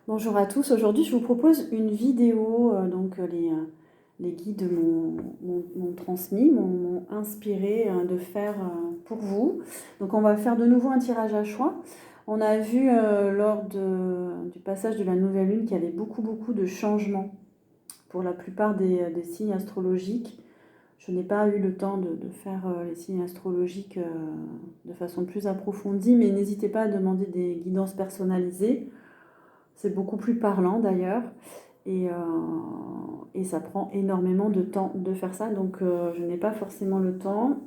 Bonjour à tous, aujourd'hui je vous propose une vidéo, les guides m'ont transmis, m'ont inspiré de faire pour vous. Donc on va faire de nouveau un tirage à choix. On a vu du passage de la nouvelle lune qu'il y avait beaucoup de changements pour la plupart des signes astrologiques. Je n'ai pas eu le temps de faire les signes astrologiques de façon plus approfondie, mais n'hésitez pas à demander des guidances personnalisées. C'est beaucoup plus parlant d'ailleurs et ça prend énormément de temps de faire ça, donc je n'ai pas forcément le temps.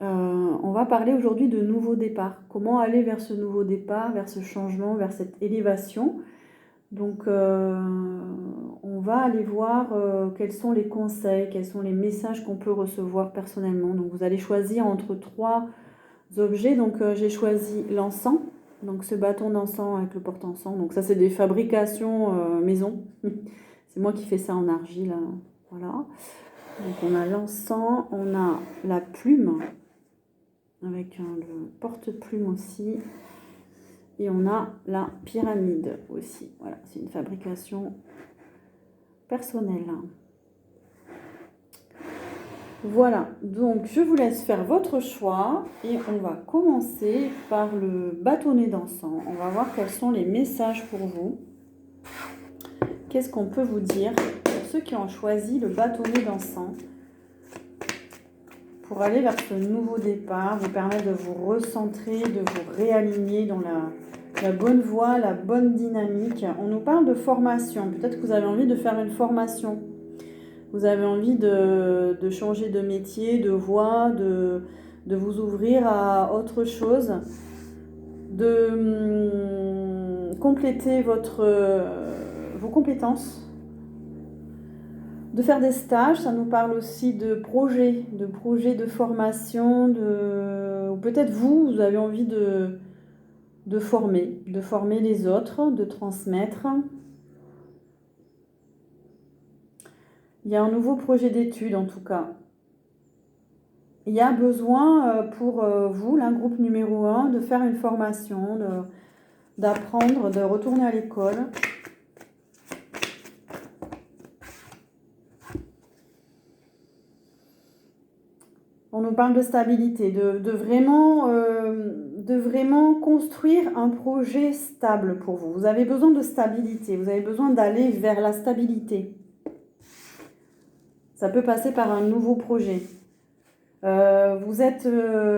On va parler aujourd'hui de nouveau départ. Comment aller vers ce nouveau départ, vers ce changement, vers cette élévation. Donc on va aller voir quels sont les conseils, quels sont les messages qu'on peut recevoir personnellement. Donc vous allez choisir entre 3 objets. Donc j'ai choisi l'encens. Donc ce bâton d'encens avec le porte-encens. Donc ça c'est des fabrications maison. C'est moi qui fais ça en argile. Voilà. Donc on a l'encens, on a la plume avec le porte-plume aussi. Et on a la pyramide aussi. Voilà, c'est une fabrication personnelle. Voilà, donc je vous laisse faire votre choix et on va commencer par le bâtonnet d'encens. On va voir quels sont les messages pour vous. Qu'est-ce qu'on peut vous dire pour ceux qui ont choisi le bâtonnet d'encens pour aller vers ce nouveau départ, vous permettre de vous recentrer, de vous réaligner dans la bonne voie, la bonne dynamique. On nous parle de formation. Peut-être que vous avez envie de faire une formation. Vous avez envie de changer de métier, de voie, de vous ouvrir à autre chose, de compléter vos compétences, de faire des stages. Ça nous parle aussi de projets de formation, ou peut-être vous avez envie de former les autres, de transmettre. Il y a un nouveau projet d'études en tout cas. Il y a besoin pour vous, le groupe numéro 1, de faire une formation, d'apprendre, de retourner à l'école. On nous parle de stabilité, de vraiment construire un projet stable pour vous. Vous avez besoin de stabilité, vous avez besoin d'aller vers la stabilité. Ça peut passer par un nouveau projet. Vous êtes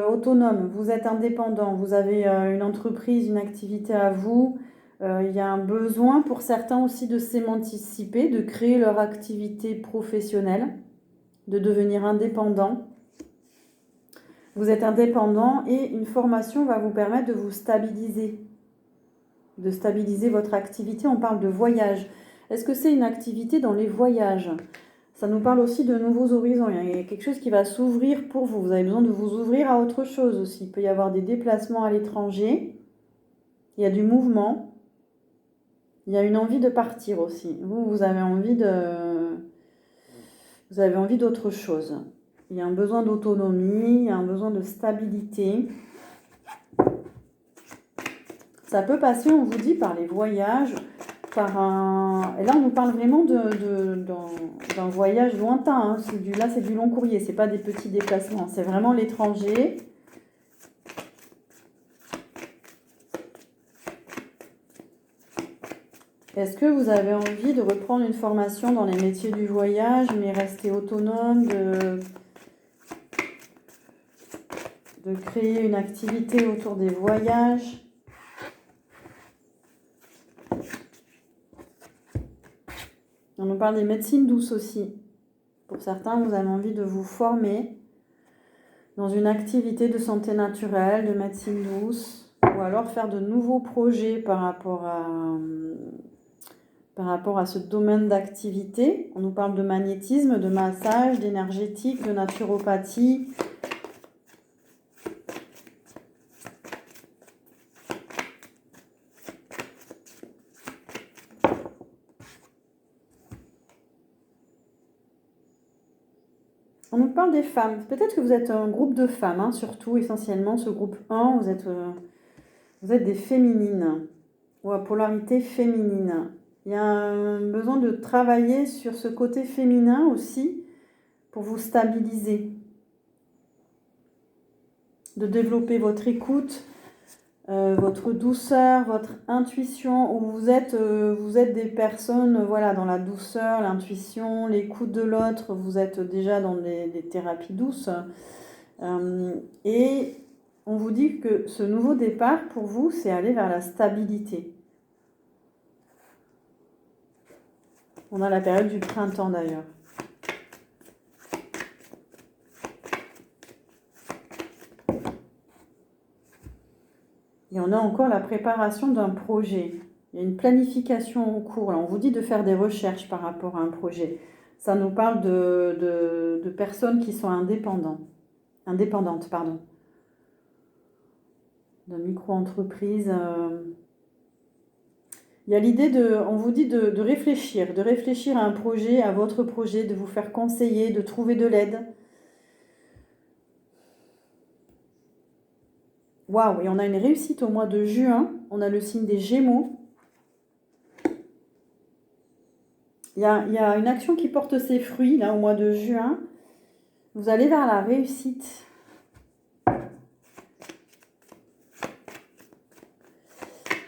autonome, vous êtes indépendant, vous avez une entreprise, une activité à vous. Il y a un besoin pour certains aussi de s'émanciper, de créer leur activité professionnelle, de devenir indépendant. Vous êtes indépendant et une formation va vous permettre de vous stabiliser, de stabiliser votre activité. On parle de voyage. Est-ce que c'est une activité dans les voyages ? Ça nous parle aussi de nouveaux horizons. Il y a quelque chose qui va s'ouvrir pour vous. Vous avez besoin de vous ouvrir à autre chose aussi. Il peut y avoir des déplacements à l'étranger. Il y a du mouvement. Il y a une envie de partir aussi. Vous avez envie d'autre chose. Il y a un besoin d'autonomie, il y a un besoin de stabilité. Ça peut passer, on vous dit, par les voyages, et là, on nous parle vraiment d'un voyage lointain. Hein. Là, c'est du long courrier, c'est pas des petits déplacements. C'est vraiment l'étranger. Est-ce que vous avez envie de reprendre une formation dans les métiers du voyage, mais rester autonome, de créer une activité autour des voyages ? On nous parle des médecines douces aussi. Pour certains, vous avez envie de vous former dans une activité de santé naturelle, de médecine douce, ou alors faire de nouveaux projets par rapport à ce domaine d'activité. On nous parle de magnétisme, de massage, d'énergétique, de naturopathie. On nous parle des femmes. Peut-être que vous êtes un groupe de femmes, hein, surtout, essentiellement, ce groupe 1. Vous êtes des féminines ou à polarité féminine. Il y a un besoin de travailler sur ce côté féminin aussi pour vous stabiliser, de développer votre écoute, votre douceur, votre intuition, où vous êtes des personnes voilà, dans la douceur, l'intuition, l'écoute de l'autre, vous êtes déjà dans des thérapies douces. Et on vous dit que ce nouveau départ, pour vous, c'est aller vers la stabilité. On a la période du printemps d'ailleurs. Et on a encore la préparation d'un projet. Il y a une planification en cours. Là, on vous dit de faire des recherches par rapport à un projet. Ça nous parle de personnes qui sont indépendantes, de micro-entreprises. Il y a l'idée on vous dit de réfléchir à un projet, à votre projet, de vous faire conseiller, de trouver de l'aide. Waouh, et on a une réussite au mois de juin. On a le signe des Gémeaux. Il y a une action qui porte ses fruits, là, au mois de juin. Vous allez vers la réussite.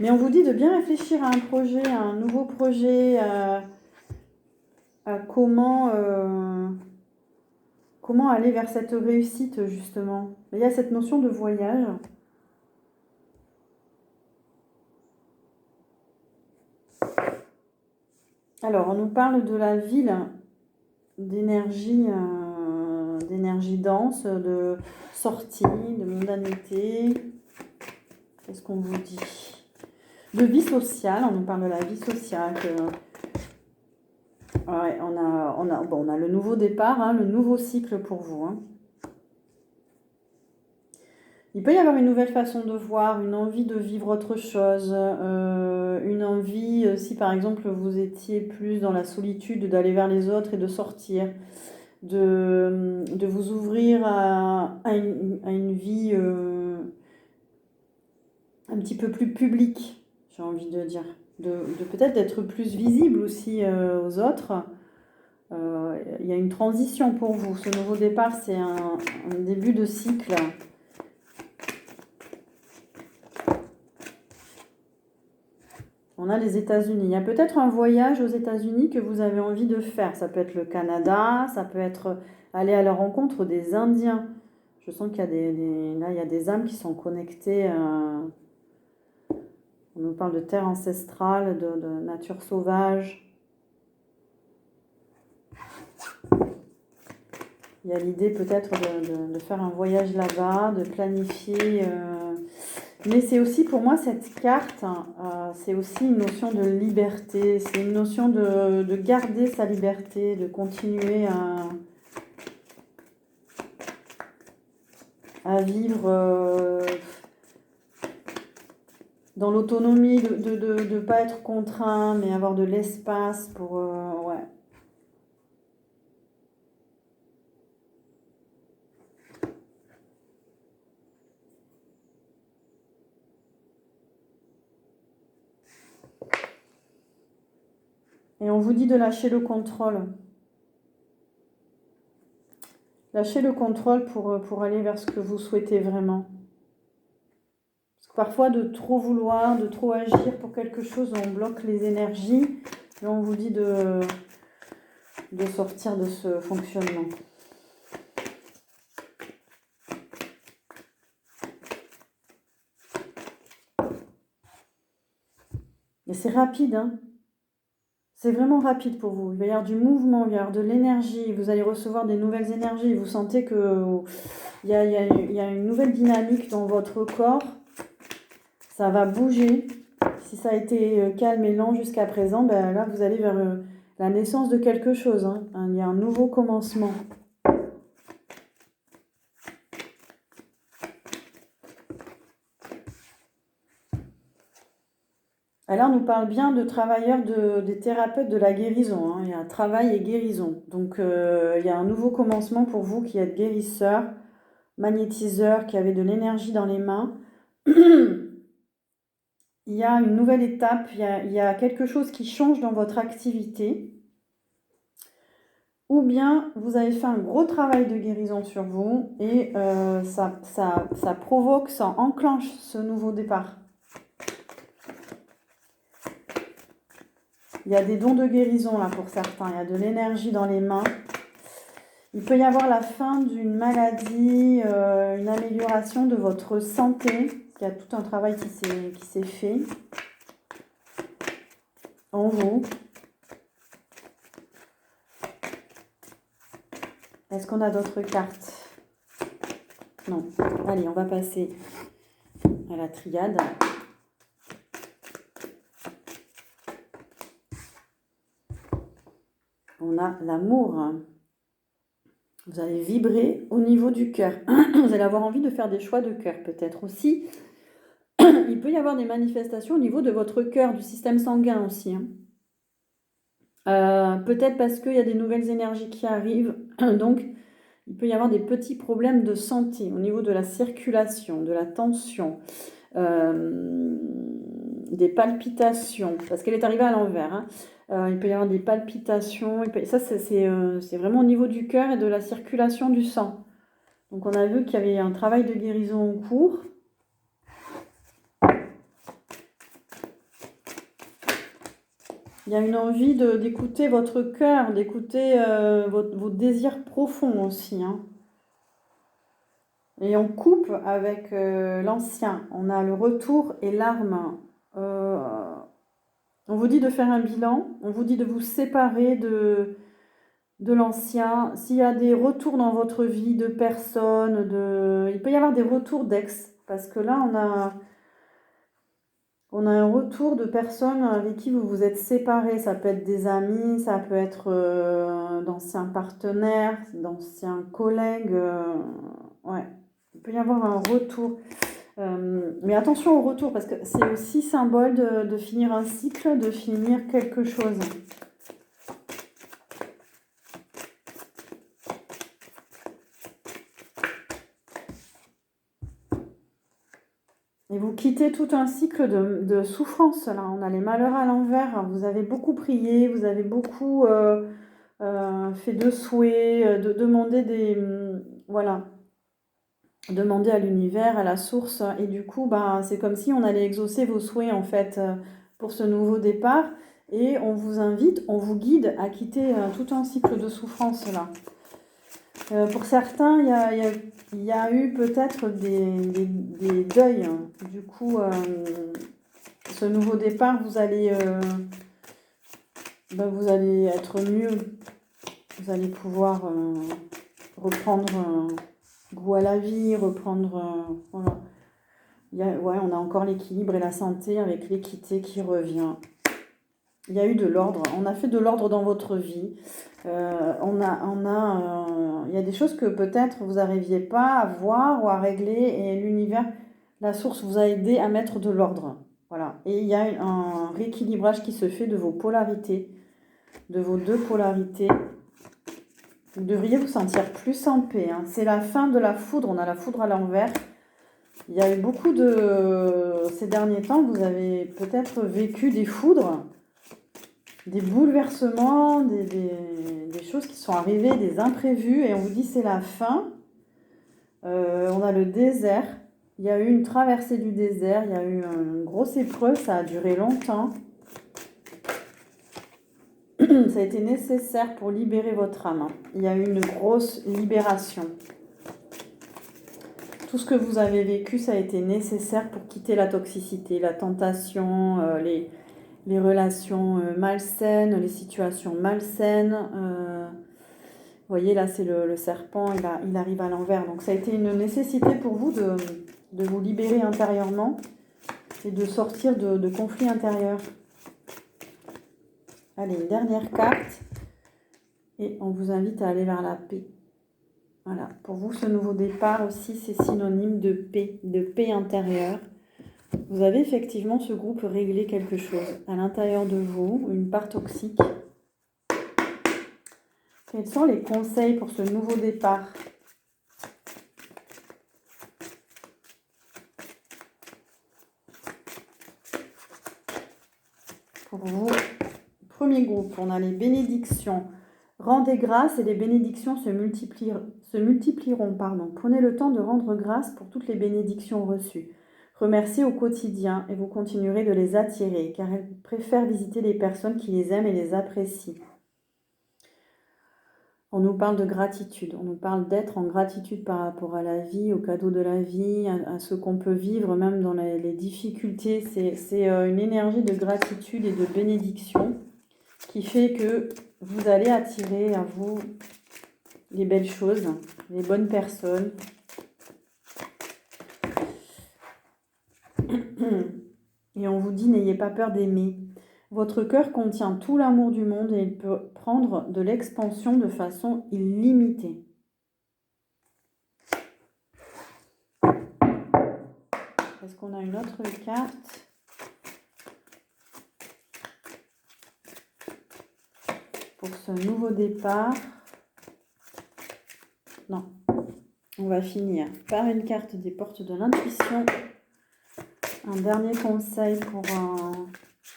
Mais on vous dit de bien réfléchir à un projet, à un nouveau projet, à comment aller vers cette réussite, justement. Il y a cette notion de voyage. Alors, on nous parle de la ville, d'énergie dense, de sortie, de mondanité. Qu'est-ce qu'on vous dit? De vie sociale, on nous parle de la vie sociale. Ouais, on a le nouveau départ, hein, le nouveau cycle pour vous. Hein. Il peut y avoir une nouvelle façon de voir, une envie de vivre autre chose, une envie, si par exemple vous étiez plus dans la solitude, d'aller vers les autres et de sortir, de vous ouvrir à une vie un petit peu plus publique, j'ai envie de dire, de peut-être d'être plus visible aussi aux autres. Il y a une transition pour vous. Ce nouveau départ, c'est un début de cycle. On a les États-Unis. Il y a peut-être un voyage aux États-Unis que vous avez envie de faire. Ça peut être le Canada, ça peut être aller à la rencontre des Indiens. Je sens qu'il y a là, il y a des âmes qui sont connectées. On nous parle de terre ancestrale, de nature sauvage. Il y a l'idée peut-être de faire un voyage là-bas, de planifier. Mais c'est aussi pour moi cette carte, c'est aussi une notion de liberté. C'est une notion de garder sa liberté, de continuer à vivre dans l'autonomie, de ne pas être contraint, mais avoir de l'espace pour... ouais. Et on vous dit de lâcher le contrôle. Lâchez le contrôle pour aller vers ce que vous souhaitez vraiment. Parce que parfois, de trop vouloir, de trop agir pour quelque chose, on bloque les énergies. Et on vous dit de sortir de ce fonctionnement. Et c'est rapide, hein. C'est vraiment rapide pour vous. Il va y avoir du mouvement, il va y avoir de l'énergie. Vous allez recevoir des nouvelles énergies. Vous sentez qu'il y a une nouvelle dynamique dans votre corps. Ça va bouger. Si ça a été calme et lent jusqu'à présent, ben là, vous allez vers la naissance de quelque chose. Hein. Il y a un nouveau commencement. Alors, on nous parle bien de travailleurs, des thérapeutes de la guérison. Hein. Il y a travail et guérison. Donc, il y a un nouveau commencement pour vous qui êtes guérisseur, magnétiseur, qui avez de l'énergie dans les mains. il y a une nouvelle étape, il y a quelque chose qui change dans votre activité. Ou bien vous avez fait un gros travail de guérison sur vous et ça provoque, ça enclenche ce nouveau départ. Il y a des dons de guérison là pour certains, il y a de l'énergie dans les mains. Il peut y avoir la fin d'une maladie, une amélioration de votre santé. Il y a tout un travail qui s'est fait en vous. Est-ce qu'on a d'autres cartes? Non. Allez, on va passer à la triade. On a l'amour. Vous allez vibrer au niveau du cœur. Vous allez avoir envie de faire des choix de cœur peut-être aussi. Il peut y avoir des manifestations au niveau de votre cœur, du système sanguin aussi. Peut-être parce qu'il y a des nouvelles énergies qui arrivent. Donc, il peut y avoir des petits problèmes de santé au niveau de la circulation, de la tension, des palpitations, parce qu'elle est arrivée à l'envers. Hein. Il peut y avoir des palpitations. Ça, c'est vraiment au niveau du cœur et de la circulation du sang. Donc, on a vu qu'il y avait un travail de guérison en cours. Il y a une envie d'écouter votre cœur, d'écouter vos désirs profonds aussi. Hein. Et on coupe avec l'ancien. On a le retour et l'arme. On vous dit de faire un bilan. On vous dit de vous séparer de l'ancien. S'il y a des retours dans votre vie de personnes, il peut y avoir des retours d'ex. Parce que là, on a un retour de personnes avec qui vous vous êtes séparés. Ça peut être des amis, ça peut être d'anciens partenaires, d'anciens collègues. Ouais, il peut y avoir un retour. Mais attention au retour, parce que c'est aussi symbole de finir un cycle, de finir quelque chose. Et vous quittez tout un cycle de souffrance. Là, on a les malheurs à l'envers. Vous avez beaucoup prié, vous avez beaucoup fait de souhaits, de demander voilà, demander à l'univers, à la source. Et du coup, c'est comme si on allait exaucer vos souhaits en fait pour ce nouveau départ. Et on vous invite, on vous guide à quitter tout un cycle de souffrance là. Pour certains, il y a eu peut-être des deuils. Du coup, ce nouveau départ, vous allez être mieux. Vous allez pouvoir reprendre goût à la vie, reprendre... voilà. On a encore l'équilibre et la santé avec l'équité qui revient. Il y a eu de l'ordre. On a fait de l'ordre dans votre vie. Il y a des choses que peut-être vous n'arriviez pas à voir ou à régler et l'univers, la source vous a aidé à mettre de l'ordre. Voilà. Et il y a un rééquilibrage qui se fait de vos polarités, de vos deux polarités. Vous devriez vous sentir plus en paix. Hein. C'est la fin de la foudre. On a la foudre à l'envers. Il y a eu beaucoup ces derniers temps, vous avez peut-être vécu des foudres, des bouleversements, des choses qui sont arrivées, des imprévus, et on vous dit c'est la fin. On a le désert. Il y a eu une traversée du désert, il y a eu une grosse épreuve, ça a duré longtemps. Ça a été nécessaire pour libérer votre âme. Il y a eu une grosse libération. Tout ce que vous avez vécu, ça a été nécessaire pour quitter la toxicité, la tentation, les relations malsaines, les situations malsaines. Vous voyez, là, c'est le serpent, il arrive à l'envers. Donc, ça a été une nécessité pour vous de vous libérer intérieurement et de sortir de conflits intérieurs. Allez, une dernière carte. Et on vous invite à aller vers la paix. Voilà, pour vous, ce nouveau départ aussi, c'est synonyme de paix intérieure. Vous avez effectivement ce groupe réglé quelque chose à l'intérieur de vous, une part toxique. Quels sont les conseils pour ce nouveau départ ? pour vous. Premier groupe, on a les bénédictions. Rendez grâce et les bénédictions se multiplieront. Prenez le temps de rendre grâce pour toutes les bénédictions reçues. Remerciez au quotidien et vous continuerez de les attirer, car elles préfèrent visiter les personnes qui les aiment et les apprécient. On nous parle de gratitude, on nous parle d'être en gratitude par rapport à la vie, aux cadeaux de la vie, à ce qu'on peut vivre, même dans les difficultés. C'est une énergie de gratitude et de bénédiction qui fait que vous allez attirer à vous les belles choses, les bonnes personnes. Et on vous dit, n'ayez pas peur d'aimer. Votre cœur contient tout l'amour du monde et il peut prendre de l'expansion de façon illimitée. Est-ce qu'on a une autre carte ? Pour ce nouveau départ. Non. On va finir par une carte des portes de l'intuition. Un dernier conseil pour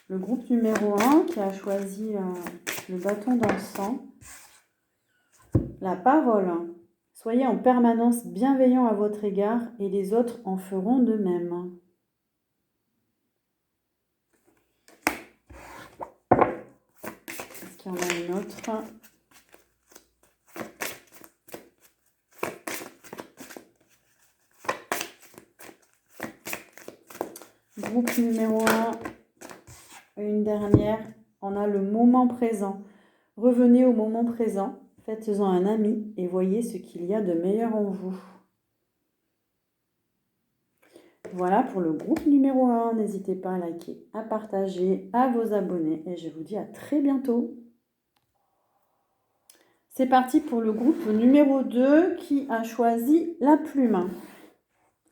le groupe numéro 1 qui a choisi le bâton d'encens. La parole. Soyez en permanence bienveillant à votre égard et les autres en feront de même. Est-ce qu'il y en a une autre ? Groupe numéro 1, une dernière, on a le moment présent. Revenez au moment présent, faites-en un ami et voyez ce qu'il y a de meilleur en vous. Voilà pour le groupe numéro 1. N'hésitez pas à liker, à partager, à vous abonner et je vous dis à très bientôt. C'est parti pour le groupe numéro 2 qui a choisi la plume.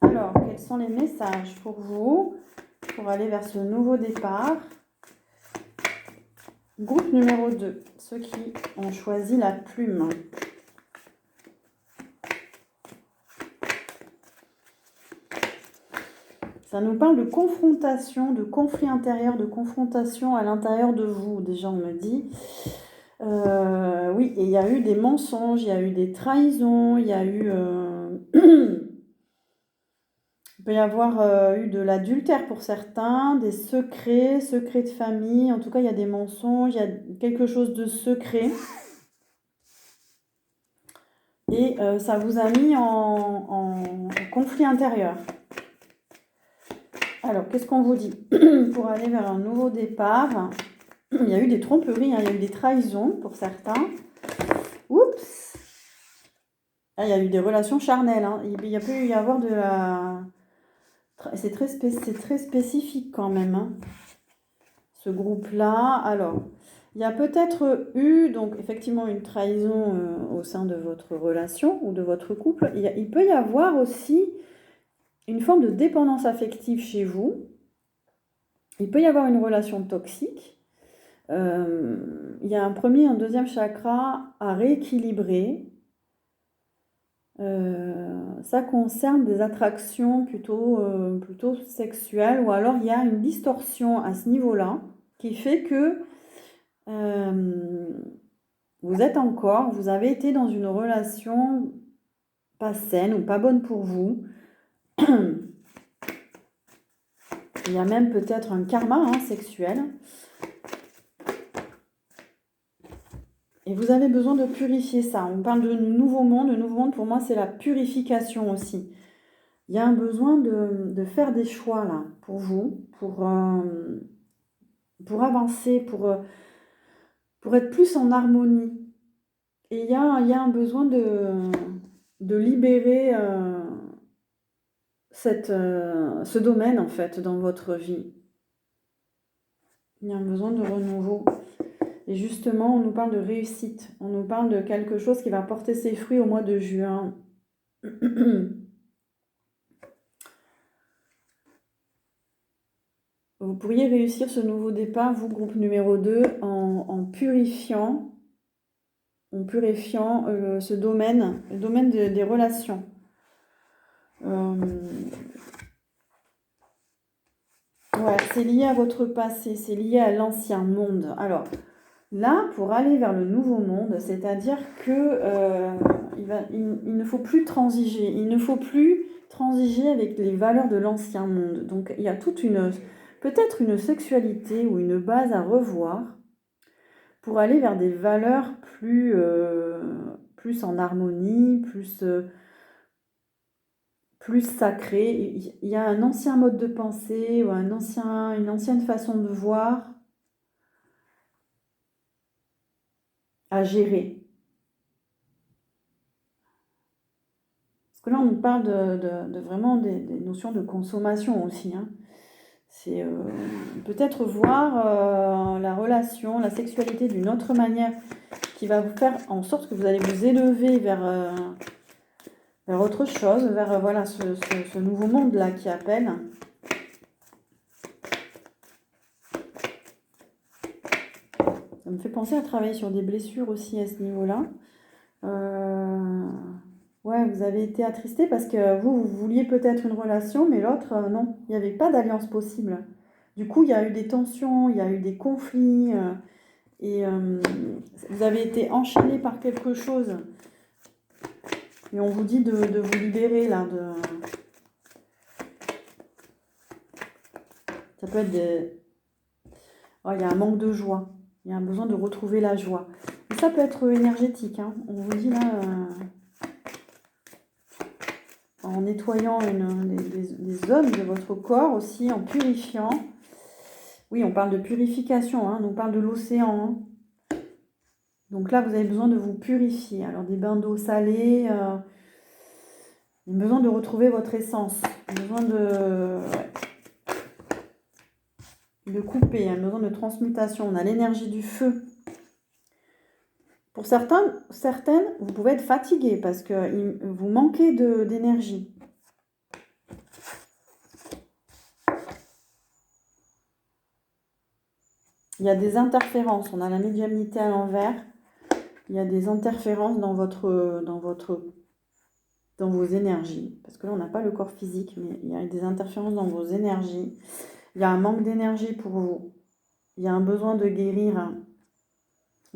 Alors, quels sont les messages pour vous pour aller vers ce nouveau départ? Groupe numéro 2, ceux qui ont choisi la plume. Ça nous parle de confrontation, de conflit intérieur, de confrontation à l'intérieur de vous. Déjà, on me dit, oui, et il y a eu des mensonges, il y a eu des trahisons, il y a eu... il peut y avoir eu de l'adultère pour certains, des secrets de famille. En tout cas, il y a des mensonges, il y a quelque chose de secret. Et ça vous a mis en conflit intérieur. Alors, qu'est-ce qu'on vous dit pour aller vers un nouveau départ? Il y a eu des tromperies, il y a eu des trahisons pour certains. Oups! Ah, il y a eu des relations charnelles. Il y a pu y avoir de la... C'est très spécifique quand même, ce groupe-là. Alors, il y a peut-être eu, donc effectivement, une trahison au sein de votre relation ou de votre couple. Il peut y avoir aussi une forme de dépendance affective chez vous. Il peut y avoir une relation toxique. Il y a un premier et un deuxième chakra à rééquilibrer. Ça concerne des attractions plutôt sexuelles, ou alors il y a une distorsion à ce niveau-là qui fait que vous avez été dans une relation pas saine ou pas bonne pour vous. Il y a même peut-être un karma sexuel. Et vous avez besoin de purifier ça. On parle de nouveau monde. Le nouveau monde, pour moi, c'est la purification aussi. Il y a un besoin de faire des choix là pour vous, pour avancer, pour être plus en harmonie. Et il y a un besoin de libérer ce domaine en fait dans votre vie. Il y a un besoin de renouveau. Et justement, on nous parle de réussite. On nous parle de quelque chose qui va porter ses fruits au mois de juin. Vous pourriez réussir ce nouveau départ, vous, groupe numéro 2, en purifiant ce domaine, le domaine des relations. Ouais, c'est lié à votre passé, c'est lié à l'ancien monde. Alors, là, pour aller vers le nouveau monde, c'est-à-dire que il ne faut plus transiger. Il ne faut plus transiger avec les valeurs de l'ancien monde. Donc, il y a peut-être une sexualité ou une base à revoir pour aller vers des valeurs plus en harmonie, plus sacrées. Il y a un ancien mode de pensée ou une ancienne façon de voir à gérer. Parce que là, on nous parle de vraiment des notions de consommation aussi, hein. C'est peut-être voir la relation, la sexualité d'une autre manière qui va vous faire en sorte que vous allez vous élever vers autre chose, vers voilà, ce nouveau monde-là qui appelle. Ça me fait penser à travailler sur des blessures aussi à ce niveau-là. Ouais, vous avez été attristé parce que vous vouliez peut-être une relation, mais l'autre, non. Il n'y avait pas d'alliance possible. Du coup, il y a eu des tensions, il y a eu des conflits, et vous avez été enchaîné par quelque chose. Et on vous dit de vous libérer, là. Ça peut être des... Oh, il y a un manque de joie. Il y a un besoin de retrouver la joie. Et ça peut être énergétique, hein. On vous dit là... en nettoyant des zones de votre corps aussi, en purifiant. Oui, on parle de purification, hein, on parle de l'océan. Hein. Donc là, vous avez besoin de vous purifier. Alors des bains d'eau salée, besoin de retrouver votre essence, besoin de couper, hein, besoin de transmutation. On a l'énergie du feu. Pour certaines, vous pouvez être fatigué parce que vous manquez d'énergie. Il y a des interférences. On a la médiumnité à l'envers. Il y a des interférences dans vos énergies. Parce que là, on n'a pas le corps physique, mais il y a des interférences dans vos énergies. Il y a un manque d'énergie pour vous. Il y a un besoin de guérir.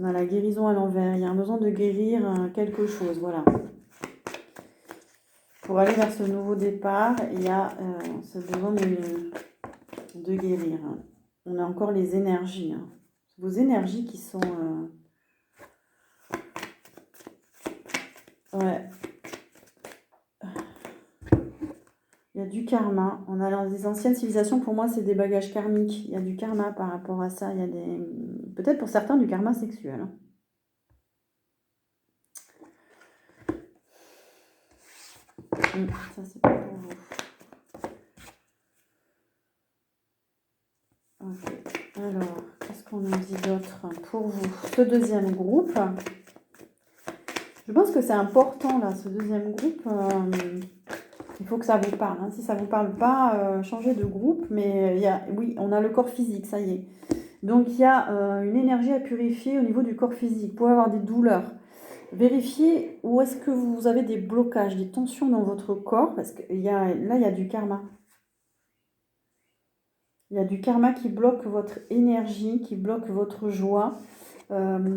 On a la guérison à l'envers. Il y a un besoin de guérir quelque chose. Voilà. Pour aller vers ce nouveau départ, il y a ce besoin de guérir. On a encore les énergies. Hein. Vos énergies qui sont... ouais. Il y a du karma. On a dans des anciennes civilisations, pour moi, c'est des bagages karmiques. Il y a du karma par rapport à ça. Il y a peut-être pour certains du karma sexuel. Hein. Ça, c'est pas pour vous. Ok. Alors, qu'est-ce qu'on nous dit d'autre pour vous? Ce deuxième groupe. Je pense que c'est important, là, ce deuxième groupe. Il faut que ça vous parle. Hein. Si ça ne vous parle pas, changez de groupe. Mais oui, on a le corps physique, ça y est. Donc, il y a une énergie à purifier au niveau du corps physique. Vous pouvez avoir des douleurs. Vérifiez où est-ce que vous avez des blocages, des tensions dans votre corps. Parce que là, il y a du karma. Il y a du karma qui bloque votre énergie, qui bloque votre joie. On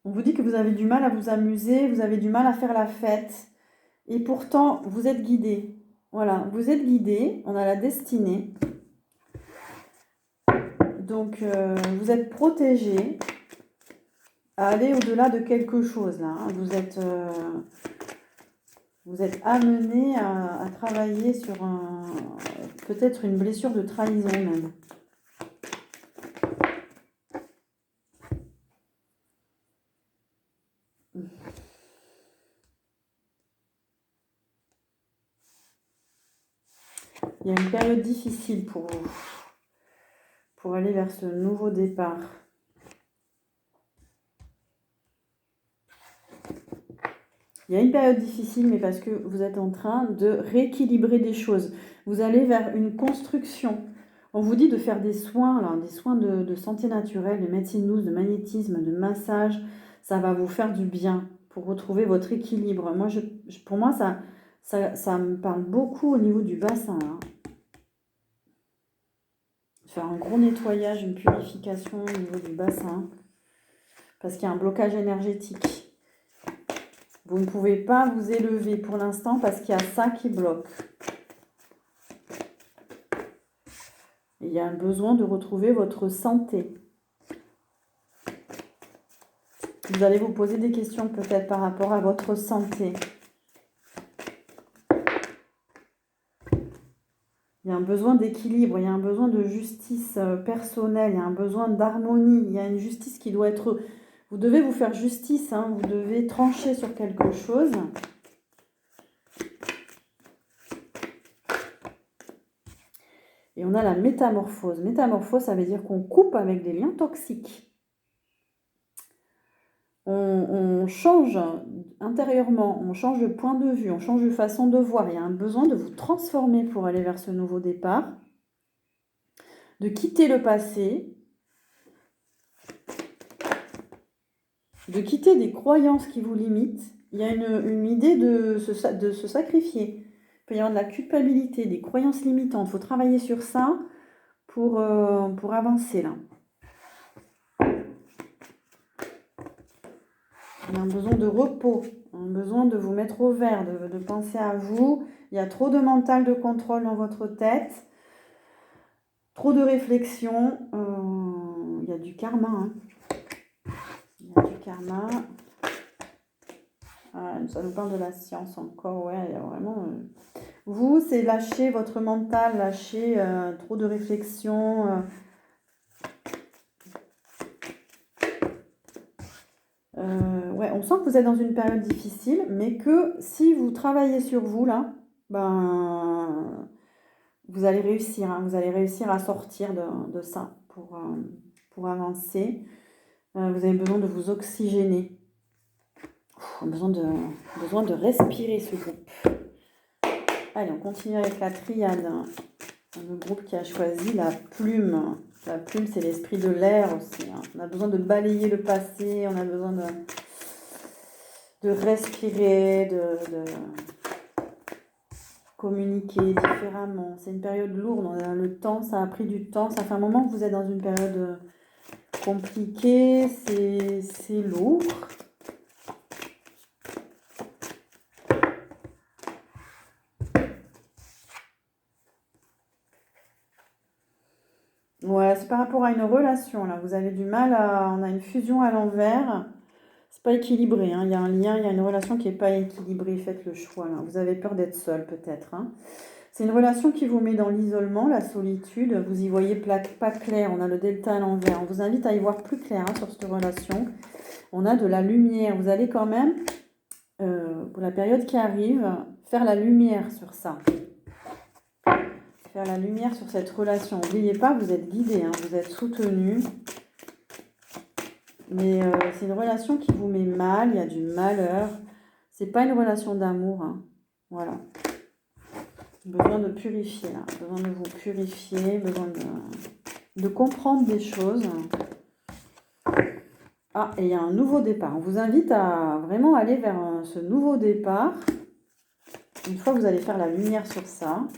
vous dit que vous avez du mal à vous amuser, vous avez du mal à faire la fête. Et pourtant, vous êtes guidé. Voilà, vous êtes guidé, on a la destinée. Donc, vous êtes protégé à aller au-delà de quelque chose, là. Hein. Vous êtes amené à travailler sur peut-être une blessure de trahison même. Il y a une période difficile pour vous, pour aller vers ce nouveau départ. Il y a une période difficile, mais parce que vous êtes en train de rééquilibrer des choses. Vous allez vers une construction. On vous dit de faire des soins, là, des soins de santé naturelle, de médecine douce, de magnétisme, de massage. Ça va vous faire du bien pour retrouver votre équilibre. Moi, pour moi, ça me parle beaucoup au niveau du bassin, là. Faire un gros nettoyage, une purification au niveau du bassin, parce qu'il y a un blocage énergétique. Vous ne pouvez pas vous élever pour l'instant parce qu'il y a ça qui bloque. Il y a un besoin de retrouver votre santé. Vous allez vous poser des questions peut-être par rapport à votre santé. Il y a un besoin d'équilibre, il y a un besoin de justice personnelle, il y a un besoin d'harmonie, il y a une justice qui doit être... Vous devez vous faire justice, hein, vous devez trancher sur quelque chose. Et on a la métamorphose. Métamorphose, ça veut dire qu'on coupe avec des liens toxiques. On change intérieurement, on change de point de vue, on change de façon de voir. Il y a un besoin de vous transformer pour aller vers ce nouveau départ, de quitter le passé, de quitter des croyances qui vous limitent. Il y a une idée de se sacrifier. Il peut y avoir de la culpabilité, des croyances limitantes. Il faut travailler sur ça pour avancer là. Il y a un besoin de repos, un besoin de vous mettre au vert, de penser à vous. Il y a trop de mental de contrôle dans votre tête, trop de réflexion. Il y a du karma. Hein. Il y a du karma. Ça nous parle de la science encore. Ouais, il y a vraiment... Vous, c'est lâcher votre mental, lâcher trop de réflexion. Ouais, on sent que vous êtes dans une période difficile, mais que si vous travaillez sur vous, là, ben, vous allez réussir. Hein, vous allez réussir à sortir de ça pour avancer. Vous avez besoin de vous oxygéner. Besoin de respirer ce groupe. Allez, on continue avec la triade. Le groupe qui a choisi la plume. La plume, c'est l'esprit de l'air aussi. Hein. On a besoin de balayer le passé, on a besoin de respirer, de communiquer différemment. C'est une période lourde. On a le temps, ça a pris du temps. Ça fait un moment que vous êtes dans une période compliquée. C'est lourd. Ouais, c'est par rapport à une relation, là. Vous avez du mal à... On a une fusion à l'envers. C'est pas équilibré, hein. Il y a un lien, il y a une relation qui n'est pas équilibrée. Faites le choix, là. Vous avez peur d'être seul, peut-être, hein. C'est une relation qui vous met dans l'isolement, la solitude. Vous y voyez pas clair. On a le delta à l'envers. On vous invite à y voir plus clair, hein, sur cette relation. On a de la lumière. Vous allez quand même, pour la période qui arrive, faire la lumière sur ça. Faire la lumière sur cette relation. N'oubliez pas, vous êtes guidé, hein, vous êtes soutenu. Mais c'est une relation qui vous met mal, il y a du malheur. C'est pas une relation d'amour. Hein. Voilà. Besoin de purifier, là. Besoin de vous purifier, besoin de comprendre des choses. Ah, et il y a un nouveau départ. On vous invite à vraiment aller vers ce nouveau départ. Une fois que vous allez faire la lumière sur ça.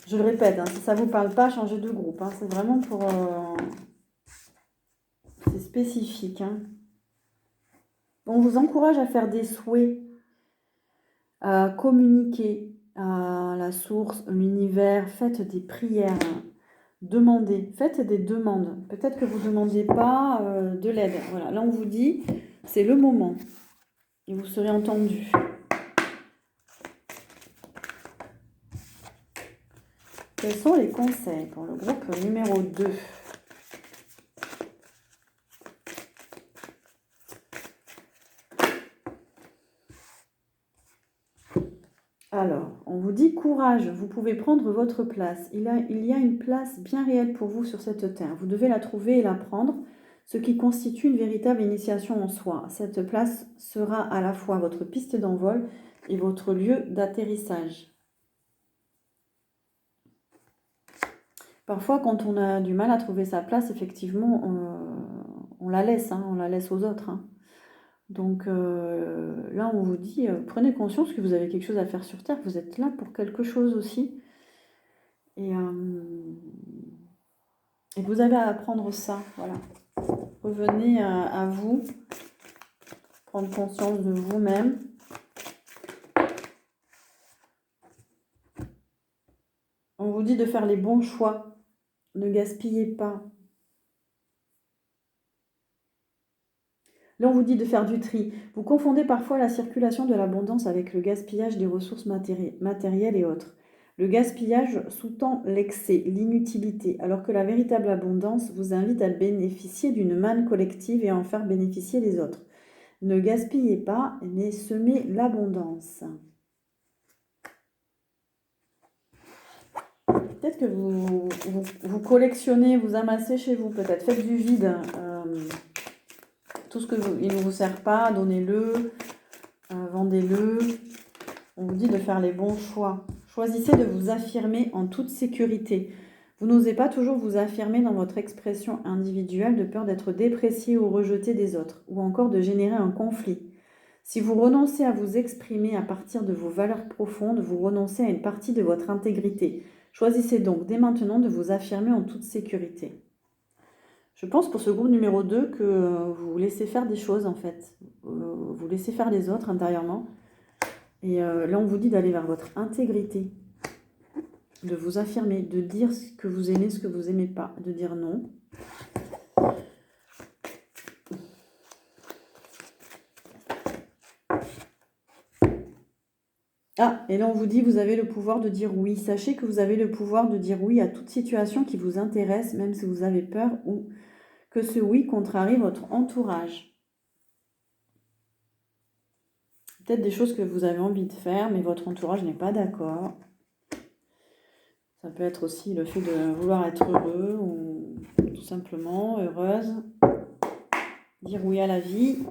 Je le répète, hein, si ça ne vous parle pas, changez de groupe. Hein, c'est vraiment pour... c'est spécifique. Hein. On vous encourage à faire des souhaits, à communiquer à la source, l'univers. Faites des prières, hein. Demandez, faites des demandes. Peut-être que vous ne demandez pas de l'aide. Voilà, là on vous dit, c'est le moment. Et vous serez entendu. Quels sont les conseils pour le groupe numéro 2 ? Alors, on vous dit courage, vous pouvez prendre votre place. Il y a une place bien réelle pour vous sur cette terre. Vous devez la trouver et la prendre, ce qui constitue une véritable initiation en soi. Cette place sera à la fois votre piste d'envol et votre lieu d'atterrissage. Parfois, quand on a du mal à trouver sa place, effectivement, on la laisse, hein, on la laisse aux autres. Hein. Donc là, on vous dit, prenez conscience que vous avez quelque chose à faire sur Terre. Vous êtes là pour quelque chose aussi. Et vous avez à apprendre ça. Voilà. Revenez à vous. Prendre conscience de vous-même. On vous dit de faire les bons choix. Ne gaspillez pas. Là, on vous dit de faire du tri. Vous confondez parfois la circulation de l'abondance avec le gaspillage des ressources matérielles et autres. Le gaspillage sous-tend l'excès, l'inutilité, alors que la véritable abondance vous invite à bénéficier d'une manne collective et à en faire bénéficier les autres. Ne gaspillez pas, mais semez l'abondance. Peut-être que vous collectionnez, vous amassez chez vous, peut-être faites du vide. Tout ce il ne vous sert pas, donnez-le, vendez-le. On vous dit de faire les bons choix. Choisissez de vous affirmer en toute sécurité. Vous n'osez pas toujours vous affirmer dans votre expression individuelle de peur d'être déprécié ou rejeté des autres, ou encore de générer un conflit. Si vous renoncez à vous exprimer à partir de vos valeurs profondes, vous renoncez à une partie de votre intégrité. Choisissez donc dès maintenant de vous affirmer en toute sécurité. Je pense pour ce groupe numéro 2 que vous laissez faire des choses en fait. Vous laissez faire les autres intérieurement. Et là, on vous dit d'aller vers votre intégrité, de vous affirmer, de dire ce que vous aimez, ce que vous n'aimez pas, de dire non. Ah, et là, on vous dit, vous avez le pouvoir de dire oui. Sachez que vous avez le pouvoir de dire oui à toute situation qui vous intéresse, même si vous avez peur ou que ce oui contrarie votre entourage. Peut-être des choses que vous avez envie de faire, mais votre entourage n'est pas d'accord. Ça peut être aussi le fait de vouloir être heureux ou tout simplement heureuse. Dire oui à la vie.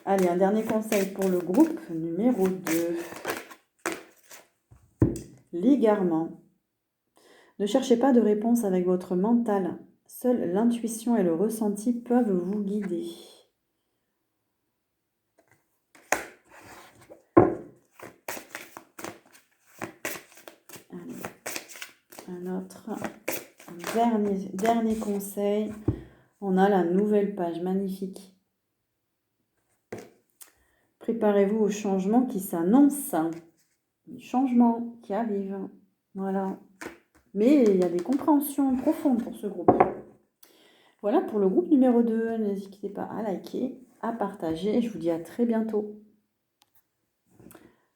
Allez, un dernier conseil pour le groupe numéro 2. L'égarement. Ne cherchez pas de réponse avec votre mental. Seule l'intuition et le ressenti peuvent vous guider. Allez, un autre, dernier conseil. On a la nouvelle page, magnifique. Préparez-vous au changement qui s'annonce. Les changements qui arrivent. Voilà. Mais il y a des compréhensions profondes pour ce groupe. Voilà pour le groupe numéro 2. N'hésitez pas à liker, à partager. Et je vous dis à très bientôt.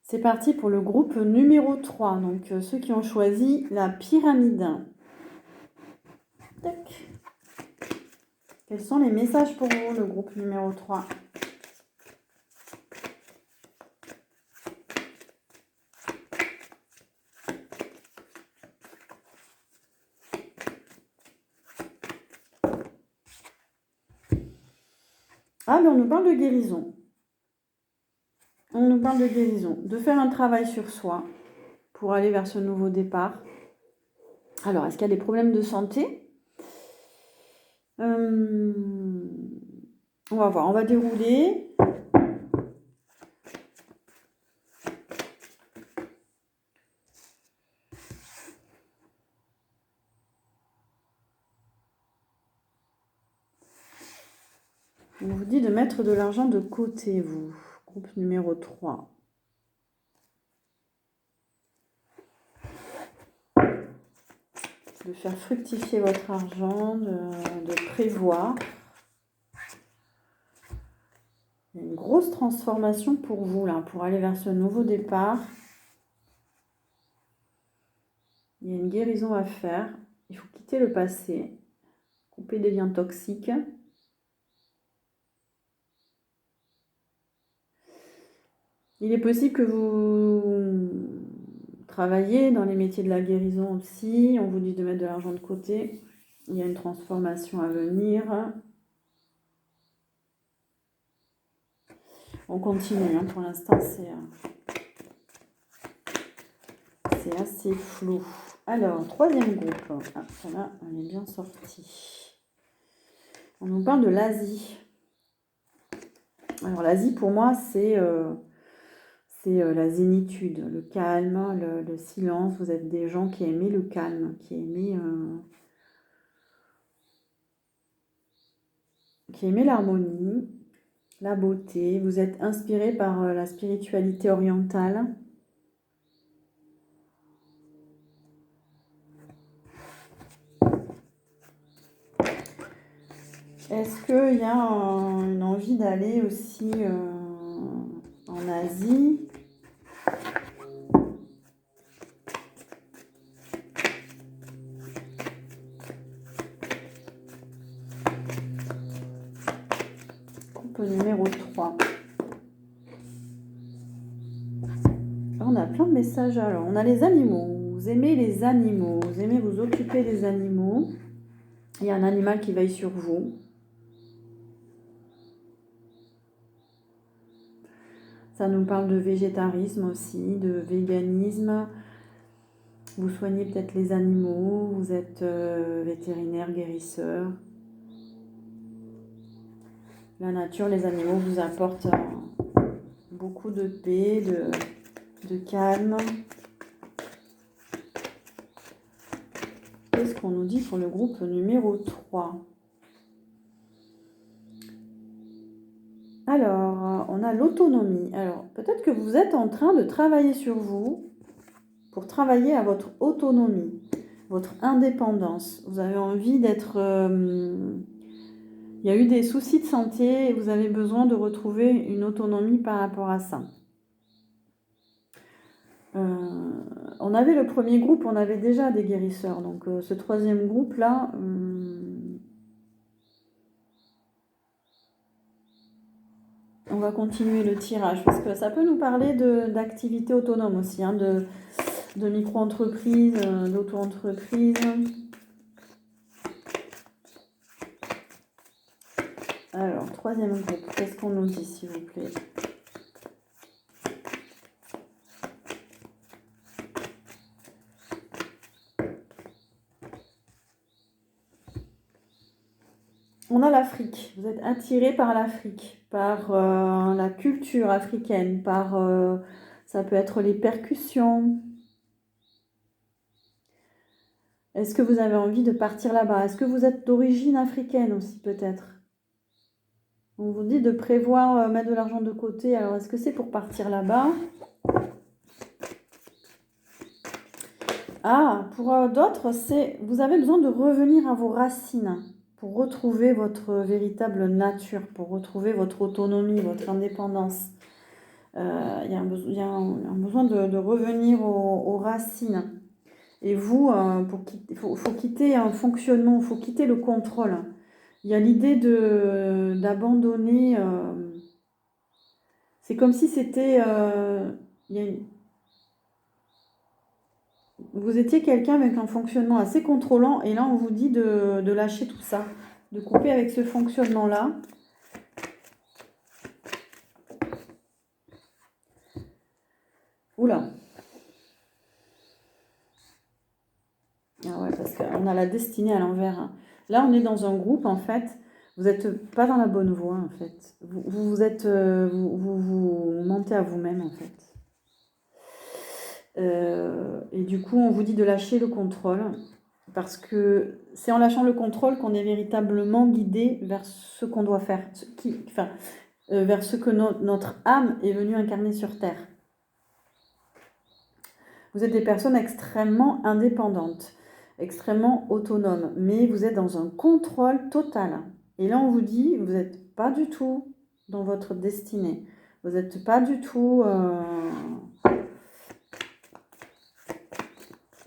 C'est parti pour le groupe numéro 3. Donc ceux qui ont choisi la pyramide. Tac. Quels sont les messages pour vous, le groupe numéro 3 ? Ah, mais on nous parle de guérison. On nous parle de guérison. De faire un travail sur soi pour aller vers ce nouveau départ. Alors, est-ce qu'il y a des problèmes de santé ? On va voir, on va dérouler. On vous dit de mettre de l'argent de côté, vous. Groupe numéro 3. De faire fructifier votre argent, de prévoir. Il y a une grosse transformation pour vous, là, pour aller vers ce nouveau départ. Il y a une guérison à faire. Il faut quitter le passé, couper des liens toxiques. Il est possible que vous travaillez dans les métiers de la guérison aussi. On vous dit de mettre de l'argent de côté. Il y a une transformation à venir. On continue. Pour l'instant, c'est assez flou. Alors, troisième groupe. Ah, celle-là, elle est bien sortie. On nous parle de l'Asie. Alors l'Asie, pour moi, c'est la zénitude, le calme, le silence. Vous êtes des gens qui aimaient le calme, qui aimaient l'harmonie, la beauté. Vous êtes inspiré par la spiritualité orientale. Est-ce qu'il y a une envie d'aller aussi en Asie? Coupe numéro 3. Là, on a plein de messages. Alors, on a les animaux. Vous aimez les animaux. Vous aimez vous occuper des animaux. Il y a un animal qui veille sur vous. Ça nous parle de végétarisme aussi, de véganisme. Vous soignez peut-être les animaux, vous êtes vétérinaire, guérisseur. La nature, les animaux vous apportent beaucoup de paix, de calme. Qu'est-ce qu'on nous dit pour le groupe numéro 3? Alors, on a l'autonomie. Alors, peut-être que vous êtes en train de travailler sur vous pour travailler à votre autonomie, votre indépendance. Vous avez envie d'être... il y a eu des soucis de santé et vous avez besoin de retrouver une autonomie par rapport à ça. On avait le premier groupe, on avait déjà des guérisseurs. Donc ce troisième groupe-là... on va continuer le tirage parce que ça peut nous parler d'activité autonome aussi, hein, de micro-entreprise, d'auto-entreprise. Alors, troisième groupe, qu'est-ce qu'on nous dit, s'il vous plaît? On a l'Afrique. Vous êtes attiré par l'Afrique, par la culture africaine, par ça peut être les percussions. Est-ce que vous avez envie de partir là-bas? Est-ce que vous êtes d'origine africaine aussi peut-être? On vous dit de prévoir mettre de l'argent de côté. Alors est-ce que c'est pour partir là-bas? Ah, pour d'autres, c'est vous avez besoin de revenir à vos racines pour retrouver votre véritable nature, pour retrouver votre autonomie, votre indépendance. Il y a un besoin de revenir aux racines. Et vous, il faut quitter un fonctionnement, il faut quitter le contrôle. Il y a l'idée d'abandonner. C'est comme si c'était... vous étiez quelqu'un avec un fonctionnement assez contrôlant et là on vous dit de lâcher tout ça, de couper avec ce fonctionnement-là. Oula. Ah ouais, parce qu'on a la destinée à l'envers. Là on est dans un groupe en fait, vous n'êtes pas dans la bonne voie en fait. Vous mentez à vous-même en fait. Et du coup on vous dit de lâcher le contrôle. Parce que c'est en lâchant le contrôle qu'on est véritablement guidé vers ce qu'on doit faire, vers ce que notre âme est venue incarner sur Terre. Vous êtes des personnes extrêmement indépendantes, extrêmement autonomes, mais vous êtes dans un contrôle total. Et là, on vous dit, vous n'êtes pas du tout dans votre destinée. Vous n'êtes pas du tout...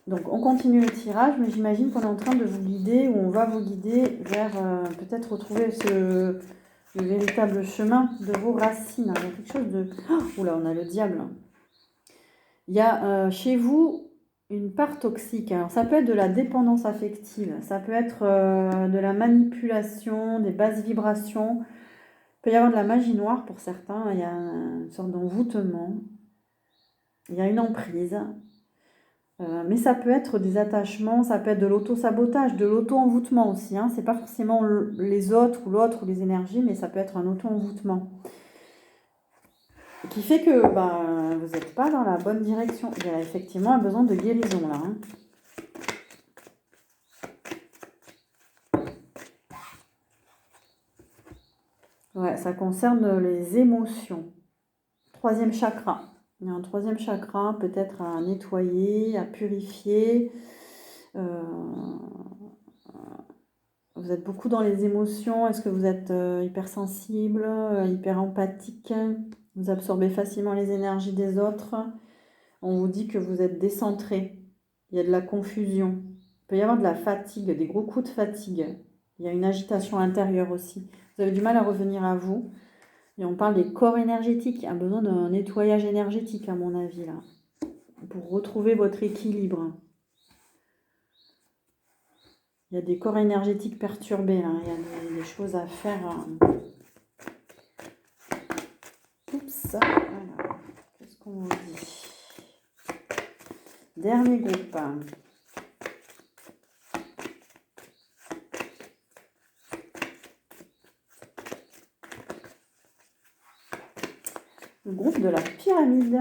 Donc on continue le tirage, mais j'imagine qu'on est en train de vous guider, ou on va vous guider vers peut-être retrouver le véritable chemin de vos racines. Il y a quelque chose de... Oh, oula, on a le diable. Il y a chez vous une part toxique. Alors ça peut être de la dépendance affective, ça peut être de la manipulation, des basses vibrations. Il peut y avoir de la magie noire pour certains, il y a une sorte d'envoûtement. Il y a une emprise. Mais ça peut être des attachements, ça peut être de l'auto-sabotage, de l'auto-envoûtement aussi. Hein. Ce n'est pas forcément les autres ou l'autre ou les énergies, mais ça peut être un auto-envoûtement. qui fait que vous n'êtes pas dans la bonne direction. Il y a effectivement un besoin de guérison là. Hein. Ouais, ça concerne les émotions. Troisième chakra. Il y a un troisième chakra peut-être à nettoyer, à purifier. Vous êtes beaucoup dans les émotions. Est-ce que vous êtes hypersensible, hyper empathique? Vous absorbez facilement les énergies des autres. On vous dit que vous êtes décentré. Il y a de la confusion. Il peut y avoir de la fatigue, des gros coups de fatigue. Il y a une agitation intérieure aussi. Vous avez du mal à revenir à vous. Et on parle des corps énergétiques. Il y a besoin d'un nettoyage énergétique, à mon avis, là, pour retrouver votre équilibre. Il y a des corps énergétiques perturbés, là. Il y a des choses à faire. Oups, voilà. Qu'est-ce qu'on vous dit? Dernier groupe. Le groupe de la pyramide.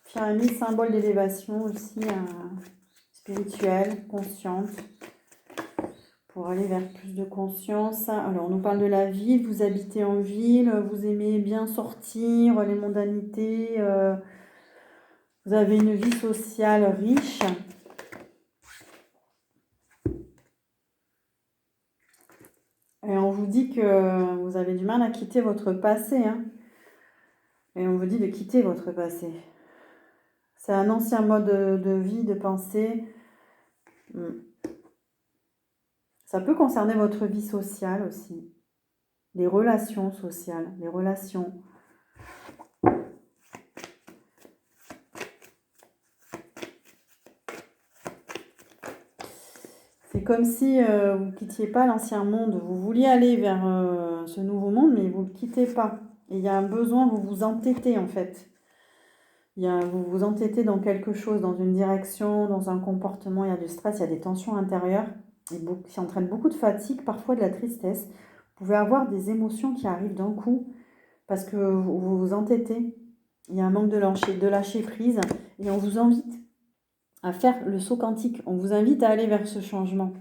Pyramide, symbole d'élévation aussi, spirituelle, consciente, pour aller vers plus de conscience. Alors, on nous parle de la ville, vous habitez en ville, vous aimez bien sortir, les mondanités, vous avez une vie sociale riche. Et on vous dit que vous avez du mal à quitter votre passé. Hein. Et on vous dit de quitter votre passé. C'est un ancien mode de vie, de pensée. Ça peut concerner votre vie sociale aussi. Les relations sociales, les relations. C'est comme si vous ne quittiez pas l'ancien monde. Vous vouliez aller vers ce nouveau monde, mais vous ne le quittez pas. Et il y a un besoin, vous vous entêtez en fait. Vous vous entêtez dans quelque chose, dans une direction, dans un comportement. Il y a du stress, il y a des tensions intérieures qui entraînent beaucoup de fatigue, parfois de la tristesse. Vous pouvez avoir des émotions qui arrivent d'un coup parce que vous vous entêtez. Il y a un manque de lâcher prise et on vous invite à faire le saut quantique. On vous invite à aller vers ce changement.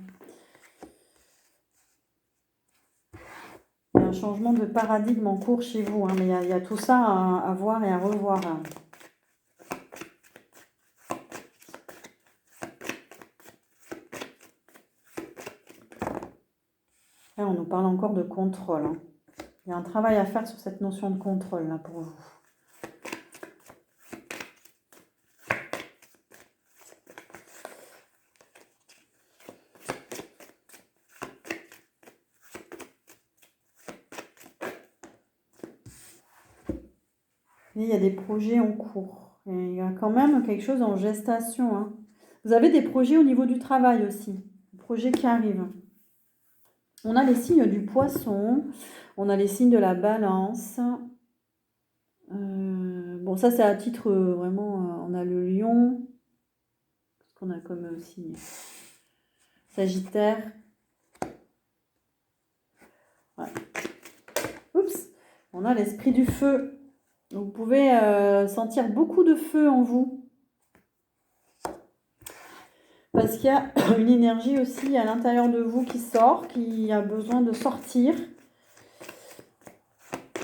Il y a un changement de paradigme en cours chez vous, hein, mais il y a tout ça à voir et à revoir. Hein. Là, on nous parle encore de contrôle. Hein. Il y a un travail à faire sur cette notion de contrôle là pour vous. Et il y a des projets en cours. Et il y a quand même quelque chose en gestation. Hein. Vous avez des projets au niveau du travail aussi. Des projets qui arrivent. On a les signes du poisson. On a les signes de la balance. Bon, ça c'est à titre vraiment... on a le lion. Qu'est-ce qu'on a comme signe? Sagittaire. Ouais. Oups. On a l'esprit du feu. Vous pouvez sentir beaucoup de feu en vous. Parce qu'il y a une énergie aussi à l'intérieur de vous qui sort, qui a besoin de sortir.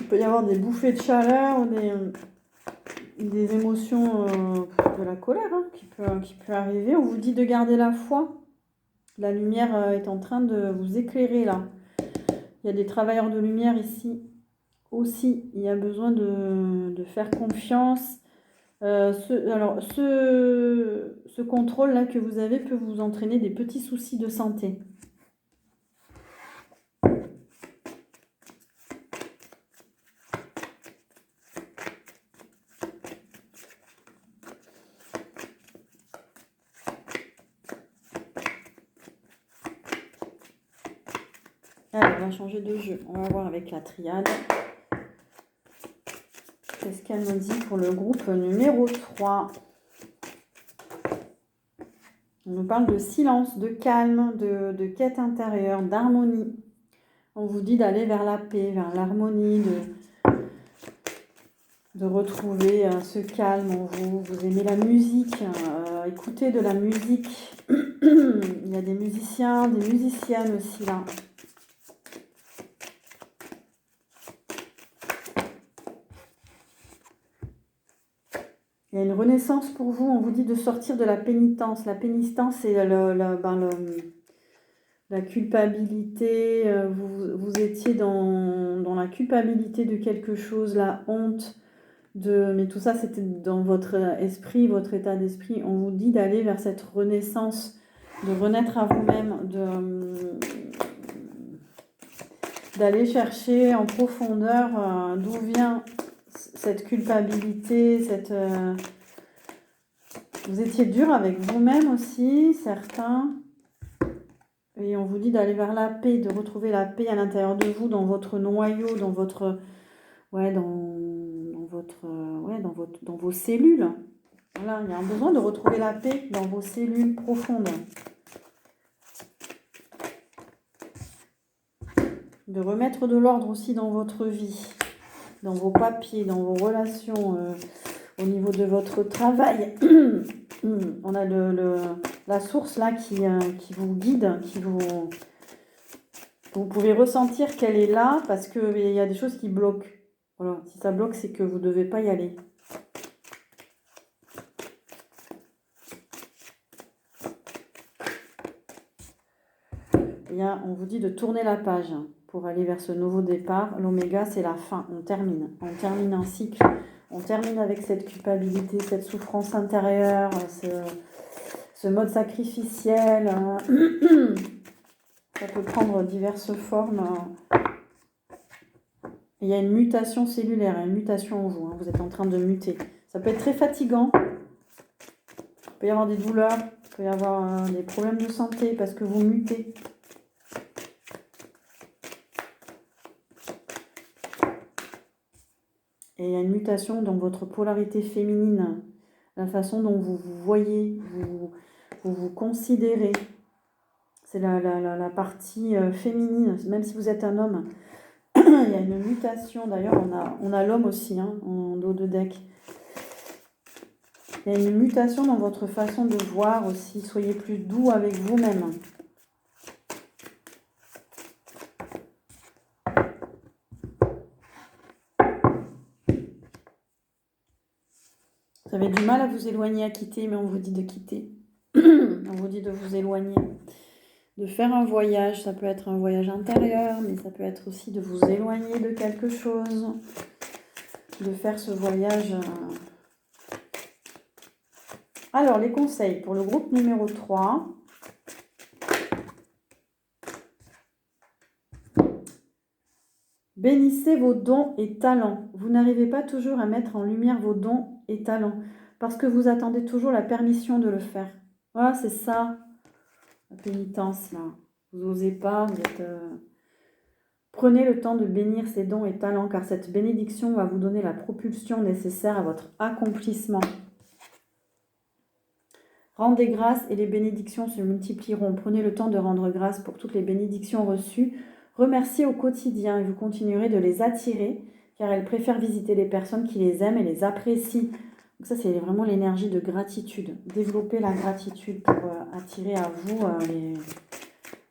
Il peut y avoir des bouffées de chaleur ou des émotions, de la colère hein, qui peut arriver. On vous dit de garder la foi. La lumière est en train de vous éclairer là. Il y a des travailleurs de lumière ici aussi. Il y a besoin de faire confiance. Ce contrôle-là que vous avez peut vous entraîner des petits soucis de santé. Allez, on va changer de jeu. On va voir avec la triade. Qu'est-ce qu'elle nous dit pour le groupe numéro 3 ? On nous parle de silence, de calme, de quête intérieure, d'harmonie. On vous dit d'aller vers la paix, vers l'harmonie, de retrouver ce calme en vous. Vous aimez la musique, écoutez de la musique. Il y a des musiciens, des musiciennes aussi là. Il y a une renaissance pour vous. On vous dit de sortir de la pénitence. La pénitence, c'est la culpabilité. Vous étiez dans la culpabilité de quelque chose, la honte. Mais tout ça, c'était dans votre esprit, votre état d'esprit. On vous dit d'aller vers cette renaissance, de renaître à vous-même, d'aller chercher en profondeur d'où vient cette culpabilité, vous étiez dur avec vous-même aussi, certains. Et on vous dit d'aller vers la paix, de retrouver la paix à l'intérieur de vous, dans votre noyau, dans votre... Ouais, dans vos cellules. Voilà, il y a un besoin de retrouver la paix dans vos cellules profondes. De remettre de l'ordre aussi dans votre vie, dans vos papiers, dans vos relations, au niveau de votre travail. On a la source là qui vous guide, vous pouvez ressentir qu'elle est là parce qu'il y a des choses qui bloquent. Voilà, si ça bloque, c'est que vous ne devez pas y aller. On vous dit de tourner la page pour aller vers ce nouveau départ. L'oméga, c'est la fin. On termine un cycle. On termine avec cette culpabilité, cette souffrance intérieure, ce mode sacrificiel. Ça peut prendre diverses formes. Il y a une mutation cellulaire, une mutation en vous. Vous êtes en train de muter. Ça peut être très fatigant. Il peut y avoir des douleurs. Il peut y avoir des problèmes de santé parce que vous mutez. Et il y a une mutation dans votre polarité féminine, la façon dont vous vous voyez, vous considérez. C'est la partie féminine, même si vous êtes un homme. Il y a une mutation, d'ailleurs on a l'homme aussi en dos de deck. Il y a une mutation dans votre façon de voir aussi, soyez plus doux avec vous-même. Vous avez du mal à vous éloigner, à quitter, mais on vous dit de quitter. On vous dit de vous éloigner, de faire un voyage. Ça peut être un voyage intérieur, mais ça peut être aussi de vous éloigner de quelque chose, de faire ce voyage. Alors, les conseils pour le groupe numéro 3. Bénissez vos dons et talents. Vous n'arrivez pas toujours à mettre en lumière vos dons et talents parce que vous attendez toujours la permission de le faire. Voilà, c'est ça, la pénitence, là. Vous n'osez pas, Prenez le temps de bénir ces dons et talents car cette bénédiction va vous donner la propulsion nécessaire à votre accomplissement. Rendez grâce et les bénédictions se multiplieront. Prenez le temps de rendre grâce pour toutes les bénédictions reçues. Remerciez au quotidien et vous continuerez de les attirer car elles préfèrent visiter les personnes qui les aiment et les apprécient. Donc ça, c'est vraiment l'énergie de gratitude. Développez la gratitude pour attirer à vous les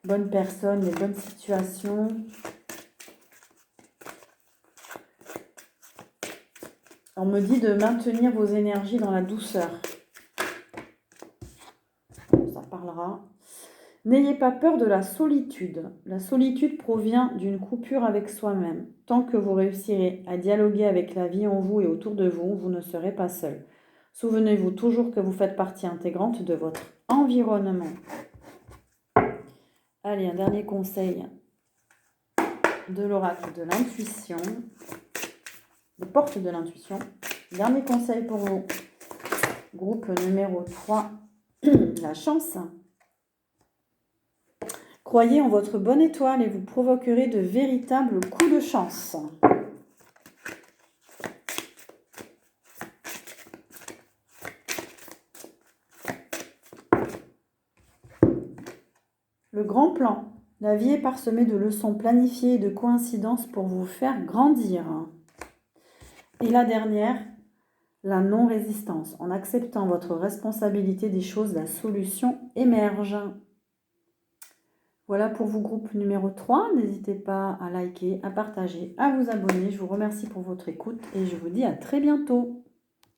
bonnes personnes, les bonnes situations. On me dit de maintenir vos énergies dans la douceur. Ça parlera. N'ayez pas peur de la solitude. La solitude provient d'une coupure avec soi-même. Tant que vous réussirez à dialoguer avec la vie en vous et autour de vous, vous ne serez pas seul. Souvenez-vous toujours que vous faites partie intégrante de votre environnement. Allez, un dernier conseil de l'oracle de l'intuition, des portes de l'intuition. Dernier conseil pour vous. Groupe numéro 3, la chance. Croyez en votre bonne étoile et vous provoquerez de véritables coups de chance. Le grand plan. La vie est parsemée de leçons planifiées et de coïncidences pour vous faire grandir. Et la dernière, la non-résistance. En acceptant votre responsabilité des choses, la solution émerge. Voilà pour vous, groupe numéro 3. N'hésitez pas à liker, à partager, à vous abonner. Je vous remercie pour votre écoute et je vous dis à très bientôt.